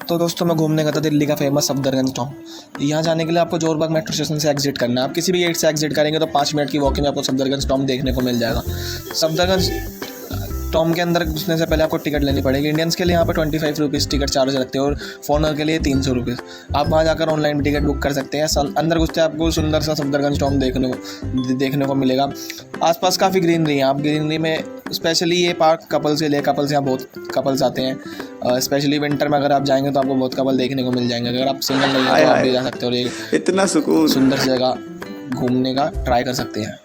तो दोस्तों मैं घूमने गया था दिल्ली का फेमस सफदरगंज टॉम। यहाँ जाने के लिए आपको जोरबाग मेट्रो स्टेशन से एग्जिट करना है। आप किसी भी गेट से एग्जिट करेंगे तो 5 मिनट की वॉकिंग में आपको सफदरगंज टॉम देखने को मिल जाएगा। सफदरगंज टॉम के अंदर घुसने से पहले आपको टिकट लेनी पड़ेगी। इंडियंस के लिए यहाँ पर 25 रुपीज़ टिकट चार्ज रखते हैं और फॉरनर के लिए 300 रुपीज़। आप वहाँ जाकर ऑनलाइन भी टिकट बुक कर सकते हैं। अंदर घुसते आपको सुंदर सा सफदरगंज टॉम देखने को मिलेगा। आसपास काफ़ी ग्रीनरी है। आप ग्रीनरी में स्पेशली ये पार्क कपल्स के लिए, कपल्स यहाँ बहुत कपल्स आते हैं। स्पेशली विंटर में अगर आप जाएंगे तो आपको बहुत कपल देखने को मिल जाएंगे। अगर आप सिंगल नहीं हैं तो आप भी जा सकते हो और एक इतना सुकून, सुंदर जगह घूमने का ट्राई कर सकते हैं।